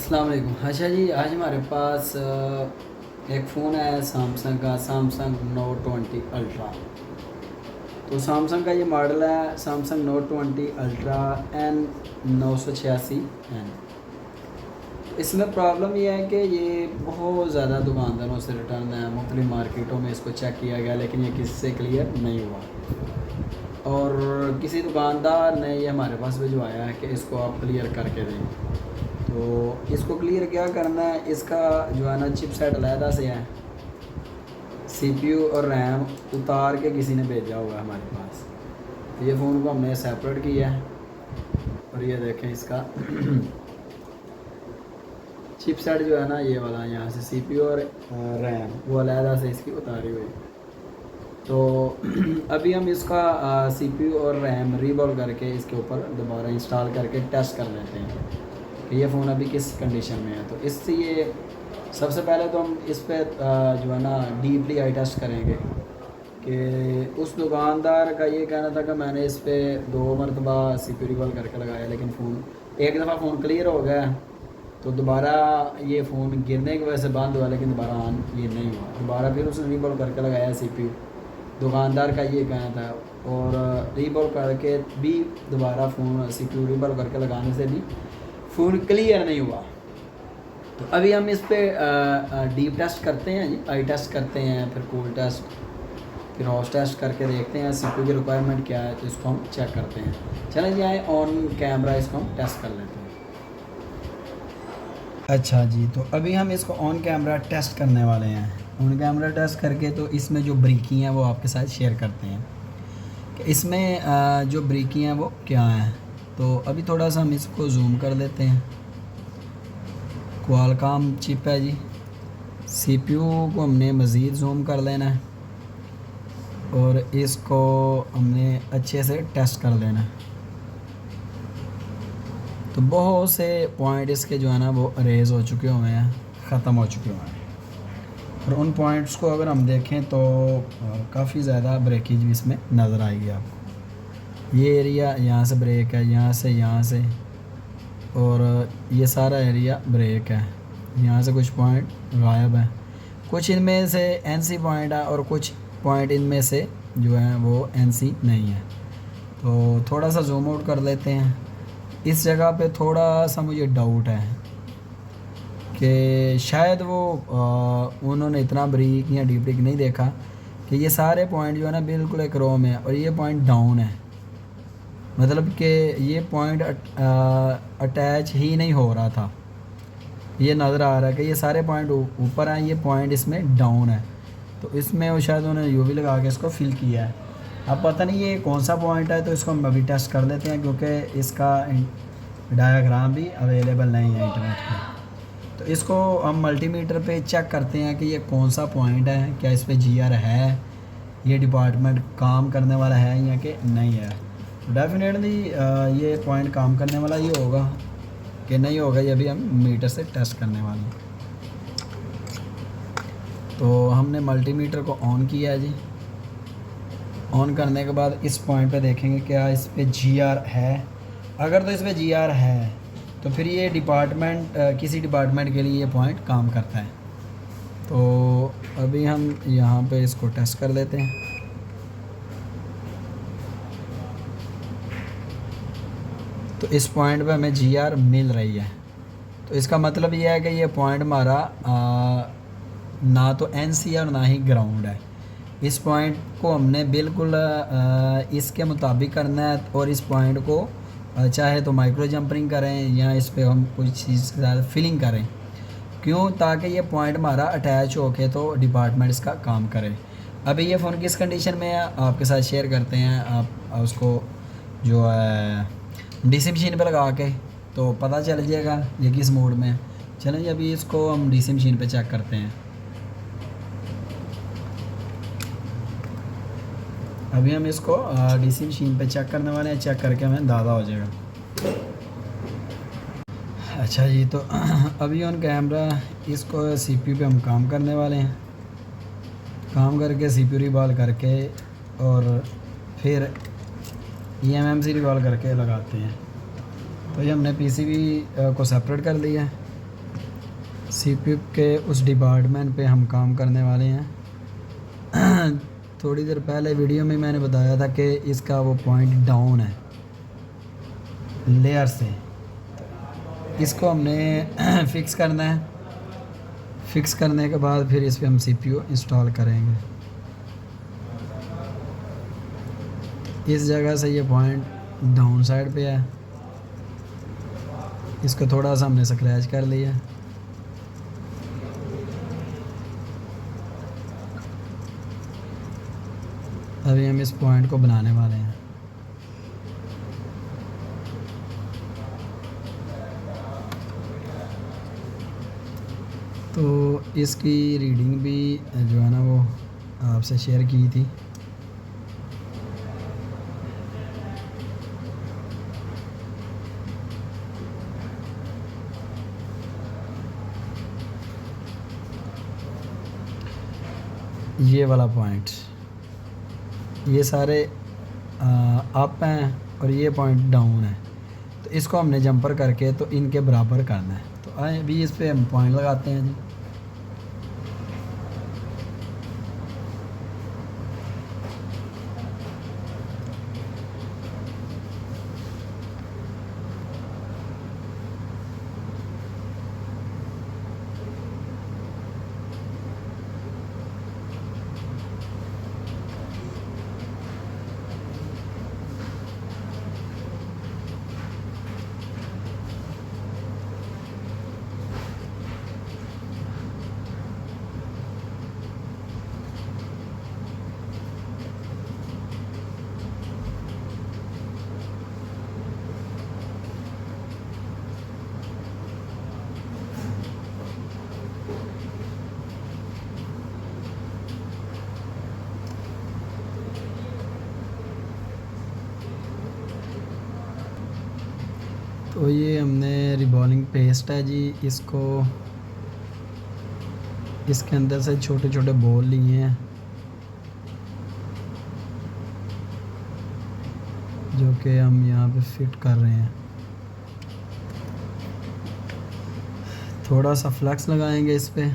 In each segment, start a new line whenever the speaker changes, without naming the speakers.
अस्सलाम वालेकुम। अच्छा जी, आज हमारे पास एक फ़ोन है सैमसंग का, सैमसंग नोट 20 अल्ट्रा। तो सैमसंग का ये मॉडल है सैमसंग नोट 20 अल्ट्रा N986N। इसमें प्रॉब्लम ये है कि ये बहुत ज़्यादा दुकानदारों से रिटर्न है, मुख्तलिफ मार्केटों में इसको चेक किया गया लेकिन ये किसी से क्लियर नहीं हुआ, और किसी दुकानदार ने ये हमारे पास भिजवाया है कि इसको आप क्लियर करके दें। तो इसको क्लियर क्या करना है, इसका जो है ना चिपसेट अलहदा से है, सीपीयू और रैम उतार के किसी ने भेजा होगा हमारे पास। तो ये फ़ोन को हमने सेपरेट किया है और ये देखें इसका चिपसेट जो है ना ये वाला, यहाँ से सीपीयू और रैम वो अलहदा से इसकी उतारी हुई। तो अभी हम इसका सीपीयू और रैम रीबॉल करके इसके ऊपर दोबारा इंस्टॉल करके टेस्ट कर लेते हैं कि ये फ़ोन अभी किस कंडीशन में है। तो इससे ये सबसे पहले तो हम इस पर जो है ना डीपली आई टेस्ट करेंगे कि उस दुकानदार का ये कहना था कि मैंने इस पर 2 मरतबा सीपीयू रीबॉल करके लगाया लेकिन फ़ोन एक दफ़ा फ़ोन क्लियर हो गया, तो दोबारा ये फ़ोन गिरने की वजह से बंद हुआ लेकिन दोबारा ऑन ये नहीं हुआ। दोबारा फिर उसने रीबॉल करके लगाया सीपीयू, दुकानदार का ये कहना था, और रीबॉल करके भी दोबारा फ़ोन सीपीयू रीबॉल करके लगाने से भी फ़ोन क्लियर नहीं हुआ। तो अभी हम इस पर डीप टेस्ट करते हैं जी, आई टेस्ट करते हैं, फिर कूल टेस्ट, फिर हॉट टेस्ट करके देखते हैं सीपीयू की रिक्वायरमेंट क्या है, तो इसको हम चेक करते हैं। चलें जी, आए ऑन कैमरा इसको हम टेस्ट कर लेते हैं। अच्छा जी, तो अभी हम इसको ऑन कैमरा टेस्ट करने वाले हैं। ऑन कैमरा टेस्ट करके तो इसमें जो ब्रेकी हैं वो आपके साथ शेयर करते हैं कि इसमें जो ब्रेकी हैं वो क्या हैं। तो अभी थोड़ा सा हम इसको जूम कर लेते हैं। क्वालकॉम चिप है जी, सीपीयू को हमने मज़ीद जूम कर लेना है और इसको हमने अच्छे से टेस्ट कर लेना है। तो बहुत से पॉइंट इसके जो है ना वो अरेज हो चुके हुए हैं, ख़त्म हो चुके हुए हैं, और उन पॉइंट्स को अगर हम देखें तो काफ़ी ज़्यादा ब्रेकेज भी इसमें नज़र आएगी आपको। ये एरिया यहाँ से ब्रेक है, यहाँ से और ये सारा एरिया ब्रेक है। यहाँ से कुछ पॉइंट गायब है, कुछ इनमें से एनसी पॉइंट है और कुछ पॉइंट इनमें से जो है वो एनसी नहीं है। तो थोड़ा सा जूम आउट कर लेते हैं। इस जगह पे थोड़ा सा मुझे डाउट है कि शायद वो उन्होंने इतना ब्रीक या डीप ब्रीक नहीं देखा कि ये सारे पॉइंट जो है ना बिल्कुल एक रो में है और ये पॉइंट डाउन है, मतलब कि ये पॉइंट अटैच ही नहीं हो रहा था। ये नज़र आ रहा है कि ये सारे पॉइंट ऊपर हैं, ये पॉइंट इसमें डाउन है। तो इसमें वो शायद उन्होंने यूवी लगा के इसको फिल किया है। अब पता नहीं ये कौन सा पॉइंट है, तो इसको हम अभी टेस्ट कर लेते हैं क्योंकि इसका डायग्राम भी अवेलेबल नहीं है इंटरनेट पे। तो इसको हम मल्टीमीटर पे चेक करते हैं कि ये कौन सा पॉइंट है, क्या इस पर जीआर है, ये डिपार्टमेंट काम करने वाला है या कि नहीं है। तो डेफिनेटली ये पॉइंट काम करने वाला ही होगा कि नहीं होगा, ये भी हम मीटर से टेस्ट करने वाले हैं। तो हमने मल्टीमीटर को ऑन किया है जी। ऑन करने के बाद इस पॉइंट पे देखेंगे क्या इस पे जीआर है। अगर तो इस पे जीआर है तो फिर ये डिपार्टमेंट किसी डिपार्टमेंट के लिए ये पॉइंट काम करता है। तो अभी हम यहाँ पे इसको टेस्ट कर लेते हैं। तो इस पॉइंट पे हमें जीआर मिल रही है, तो इसका मतलब ये है कि ये पॉइंट हमारा ना तो एनसी है और ना ही ग्राउंड है। इस पॉइंट को हमने बिल्कुल इसके मुताबिक करना है, और इस पॉइंट को चाहे तो माइक्रो जंपरिंग करें या इस पे हम कुछ चीज़ के साथ फिलिंग करें। क्यों? ताकि ये पॉइंट हमारा अटैच होके तो डिपार्टमेंट इसका काम करे। अभी ये फ़ोन किस कंडीशन में है आपके साथ शेयर करते हैं। आप उसको जो है डीसी मशीन पे लगा के तो पता चल जाएगा ये किस मोड में है। चलें जी, अभी इसको हम डीसी मशीन पे चेक करते हैं। अभी हम इसको डीसी मशीन पे चेक करने वाले हैं, चेक करके हमें अंदाज़ा हो जाएगा। अच्छा जी, तो अभी ऑन कैमरा इसको सीपीयू पे हम काम करने वाले हैं। काम करके सीपीयू रिबॉल करके और फिर ईएमएमसी रिबॉल करके लगाते हैं। तो ये हमने पीसीबी को सेपरेट कर लिया है। सीपीयू के उस डिपार्टमेंट पे हम काम करने वाले हैं। थोड़ी देर पहले वीडियो में मैंने बताया था कि इसका वो पॉइंट डाउन है लेयर से, इसको हमने फ़िक्स करना है। फ़िक्स करने के बाद फिर इस पर हम सीपीयू इंस्टॉल करेंगे। इस जगह से ये पॉइंट डाउन साइड पे है, इसको थोड़ा सा हमने स्क्रैच कर लिया। अभी हम इस पॉइंट को बनाने वाले हैं। तो इसकी रीडिंग भी जो है ना वो आपसे शेयर की थी। ये वाला पॉइंट, ये सारे अप हैं और ये पॉइंट डाउन है, तो इसको हमने जंपर करके तो इनके बराबर करना है। तो आए अभी इस पे हम पॉइंट लगाते हैं जी। तो ये हमने रिबॉलिंग पेस्ट है जी, इसको इसके अंदर से छोटे छोटे बॉल लिए हैं जो कि हम यहाँ पे फिट कर रहे हैं। थोड़ा सा फ्लक्स लगाएंगे इस पे।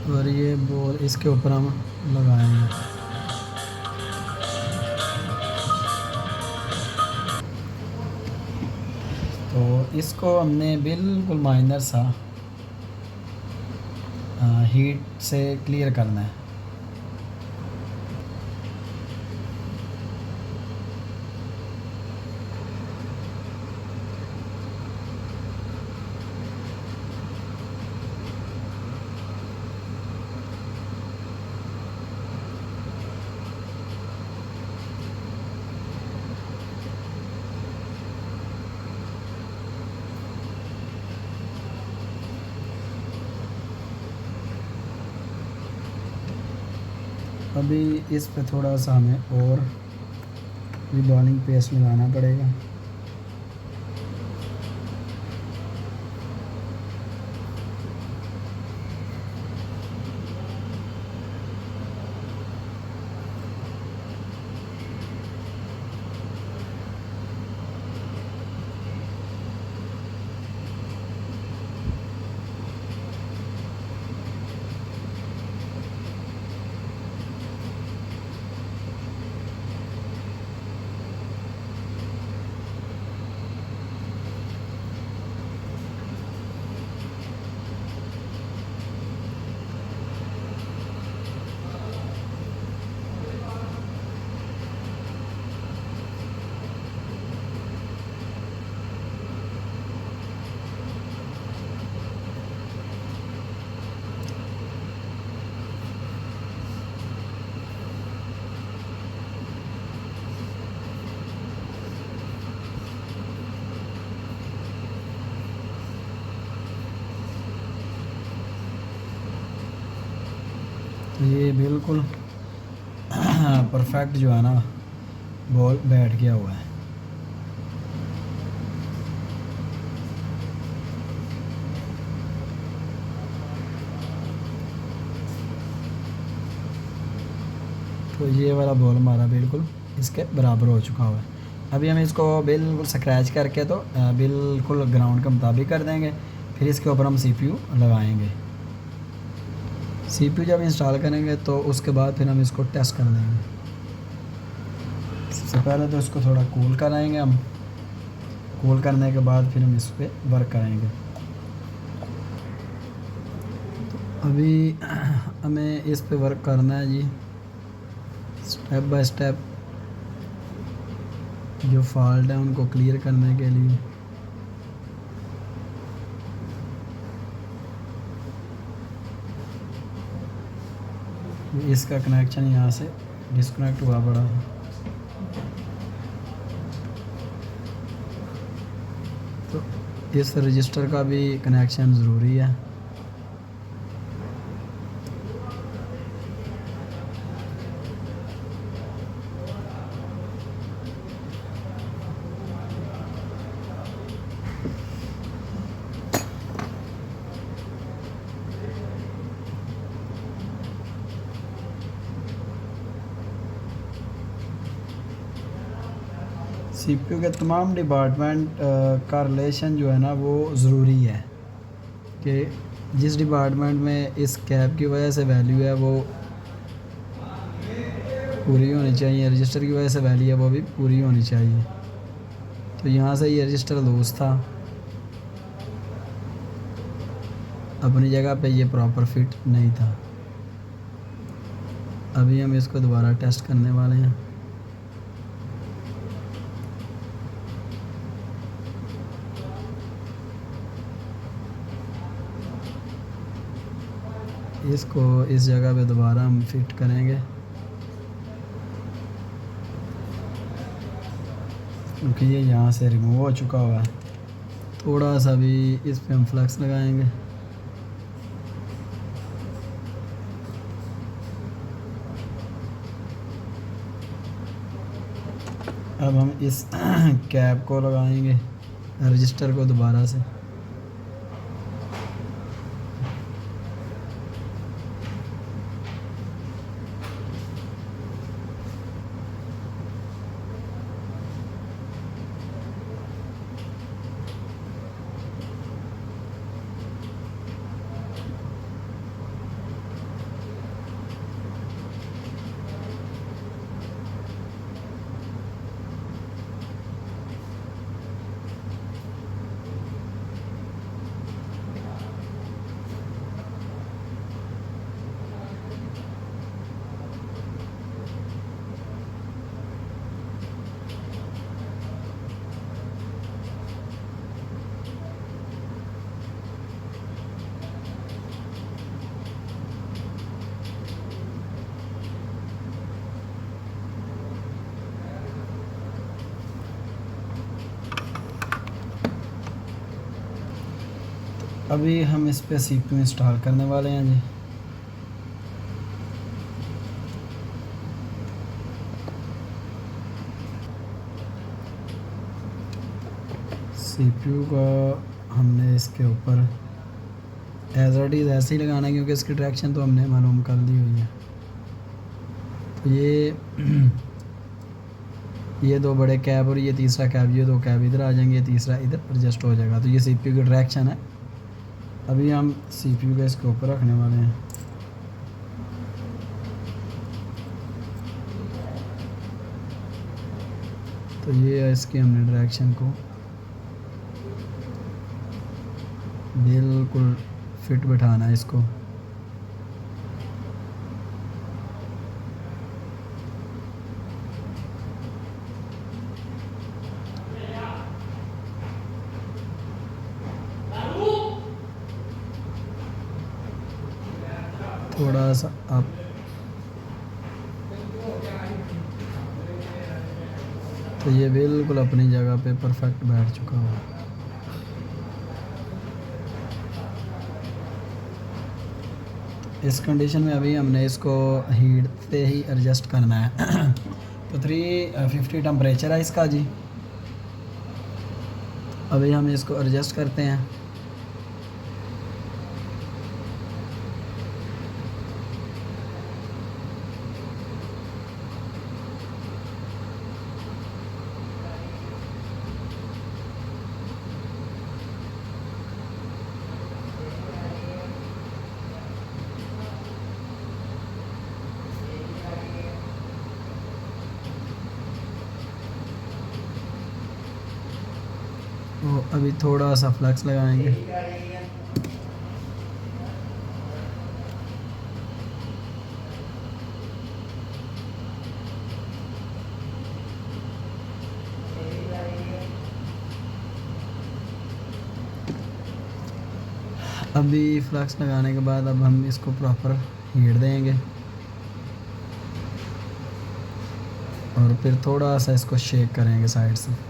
और ये बॉल इसके ऊपर हम लगाएंगे। तो इसको हमने बिल्कुल माइनर सा हीट से क्लियर करना है। अभी इस पे थोड़ा सा हमें और रिबॉलिंग पेस्ट लगाना पड़ेगा। ये बिल्कुल परफेक्ट जो है ना बॉल बैठ गया हुआ है। तो ये वाला बॉल हमारा बिल्कुल इसके बराबर हो चुका हुआ है। अभी हम इसको बिल्कुल स्क्रैच करके तो बिल्कुल ग्राउंड के मुताबिक कर देंगे। फिर इसके ऊपर हम सीपीयू लगाएंगे। सीपीयू जब इंस्टॉल करेंगे तो उसके बाद फिर हम इसको टेस्ट कर देंगे। सबसे पहले तो इसको थोड़ा कूल कराएंगे हम। कूल करने के बाद फिर हम इस पर वर्क करेंगे। तो अभी हमें इस पे वर्क करना है जी, स्टेप बाय स्टेप जो फॉल्ट है उनको क्लियर करने के लिए। इसका कनेक्शन यहाँ से डिस्कनेक्ट हुआ पड़ा है। तो इस रजिस्टर का भी कनेक्शन ज़रूरी है। सीपीयू के तमाम डिपार्टमेंट का रिलेशन जो है ना वो ज़रूरी है कि जिस डिपार्टमेंट में इस कैप की वजह से वैल्यू है वो पूरी होनी चाहिए, रजिस्टर की वजह से वैल्यू है वो भी पूरी होनी चाहिए। तो यहाँ से ये रजिस्टर लूज़ था, अपनी जगह पे ये प्रॉपर फिट नहीं था। अभी हम इसको दोबारा टेस्ट करने वाले हैं। इसको इस जगह पे दोबारा हम फिट करेंगे क्योंकि ये यहाँ से रिमूव हो चुका हुआ है। थोड़ा सा भी इस पे हम फ्लक्स लगाएंगे। अब हम इस कैप को लगाएंगे रजिस्टर को दोबारा से। अभी हम इस पे सीपीयू इंस्टॉल करने वाले हैं जी। सीपीयू का हमने इसके ऊपर एज इट इज़ ऐसे ही लगाना है क्योंकि इसकी डायरेक्शन तो हमने मालूम कर दी हुई है। तो ये दो बड़े कैब और ये तीसरा कैब, ये दो कैब इधर आ जाएंगे, तीसरा इधर एडजस्ट हो जाएगा। तो ये सीपीयू की डायरेक्शन है। अभी हम सीपीयू का इसके ऊपर रखने वाले हैं। तो ये है इसकी हमने डायरेक्शन को बिल्कुल फिट बैठाना है इसको। थोड़ा सा आप तो ये बिल्कुल अपनी जगह पे परफेक्ट बैठ चुका हुआ है। इस कंडीशन में अभी हमने इसको हीट पे ही एडजस्ट करना है। तो 350 टेम्परेचर है इसका जी। अभी हम इसको एडजस्ट करते हैं। तो अभी थोड़ा सा फ्लक्स लगाएंगे। अभी फ्लक्स लगाने के बाद अब हम इसको प्रॉपर हीट देंगे और फिर थोड़ा सा इसको शेक करेंगे साइड से।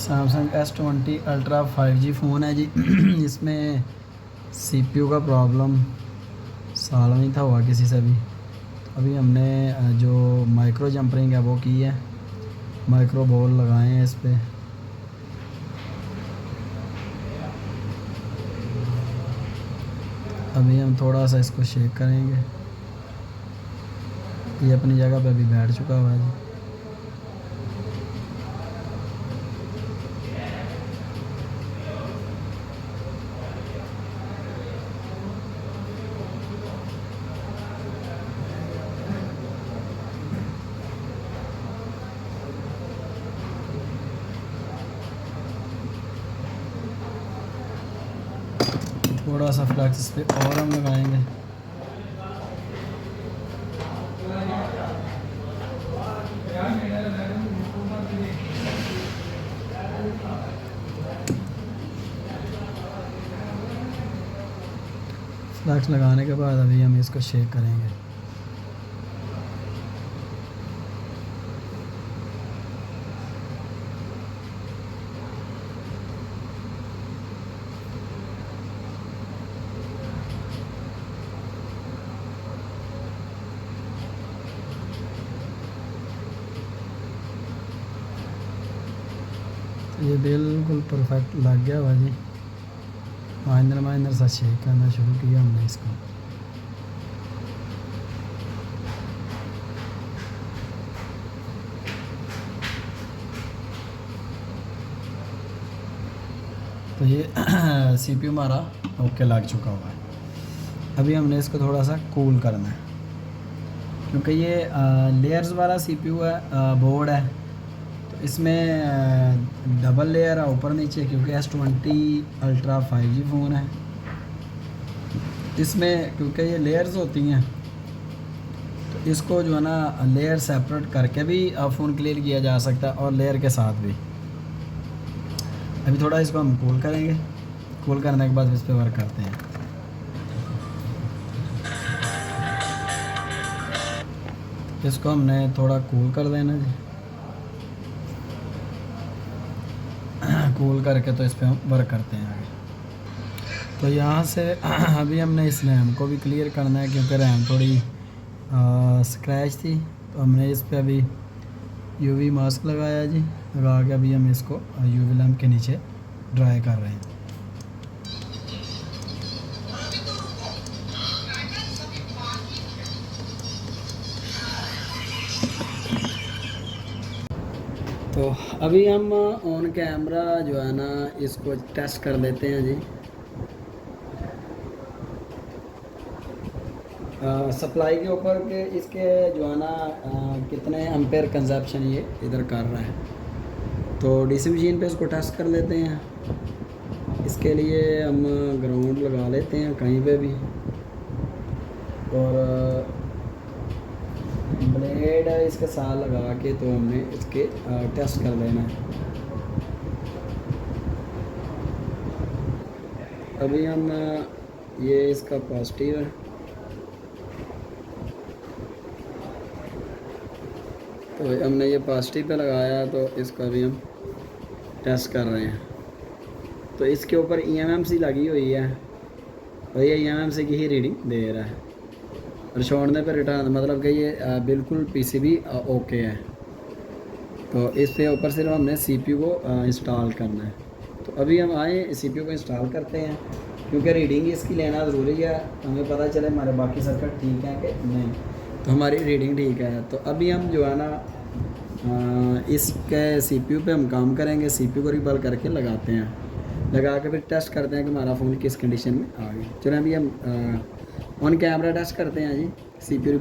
Samsung S20 ultra 5G phone है जी। इसमें CPU का प्रॉब्लम साल नहीं था हुआ किसी से भी। तो अभी हमने जो माइक्रो जंपरिंग है वो की है, माइक्रो बॉल लगाए हैं इस पर। अभी हम थोड़ा सा इसको शेक करेंगे। ये अपनी जगह पे अभी बैठ चुका हुआ है जी। थोड़ा सा फ्लक्स इस पर और हम लगाएंगे। फ्लक्स लगाने के बाद अभी हम इसको शेक करेंगे। ये बिल्कुल परफेक्ट लग गया भाजी। माइनर सा शेक करना शुरू किया हमने इसको। तो ये CPU हमारा ओके लग चुका हुआ है। अभी हमने इसको थोड़ा सा कूल करना है क्योंकि ये लेयर्स वाला CPU है, बोर्ड है। तो इसमें डबल लेयर है ऊपर नीचे, क्योंकि S20 अल्ट्रा 5G फ़ोन है। इसमें क्योंकि ये लेयर्स होती हैं तो इसको जो है ना लेयर सेपरेट करके भी फ़ोन क्लियर किया जा सकता है और लेयर के साथ भी। अभी थोड़ा इसको हम कूल करेंगे। कूल करने के बाद इस पर वर्क करते हैं। इसको हमने थोड़ा कूल कर देना जी। कूल करके तो इस पर हम वर्क करते हैं आगे। तो यहाँ से अभी हमने इस रैम को भी क्लियर करना है क्योंकि रैम थोड़ी स्क्रैच थी। तो हमने इस पर अभी UV मास्क लगाया जी। लगा के अभी हम इसको UV लैम्प के नीचे ड्राई कर रहे हैं। तो अभी हम ऑन कैमरा जो है ना इसको टेस्ट कर लेते हैं जी। सप्लाई के ऊपर के इसके जो है ना कितने एम्पेयर कंजप्शन ये इधर कर रहा है। तो DC मशीन पे इसको टेस्ट कर लेते हैं। इसके लिए हम ग्राउंड लगा लेते हैं कहीं पे भी और ब्लेड इसके साथ लगा के तो हमने इसके टेस्ट कर लेना है। अभी हम ये इसका पॉजिटिव है तो हमने ये पॉजिटिव पे लगाया तो इसका भी हम टेस्ट कर रहे हैं। तो इसके ऊपर EMMC लगी हुई है और ये EMMC की ही रीडिंग दे रहा है और छोड़ने पर रिटर्न, मतलब कि ये बिल्कुल PCB ओके है। तो इसके ऊपर सिर्फ हमने CPU को इंस्टॉल करना है। तो अभी हम आए CPU को इंस्टॉल करते हैं, क्योंकि रीडिंग इसकी लेना ज़रूरी है, हमें पता चले हमारे बाकी सर्किट ठीक हैं कि नहीं। तो हमारी रीडिंग ठीक है। तो अभी हम जो है ना इसके CPU पे हम काम करेंगे। CPU को रिबल करके लगाते हैं, लगा के फिर टेस्ट करते हैं कि हमारा फ़ोन किस कंडीशन में आ गया। चलो अभी हम ऑन कैमरा टेस्ट करते हैं जी CPU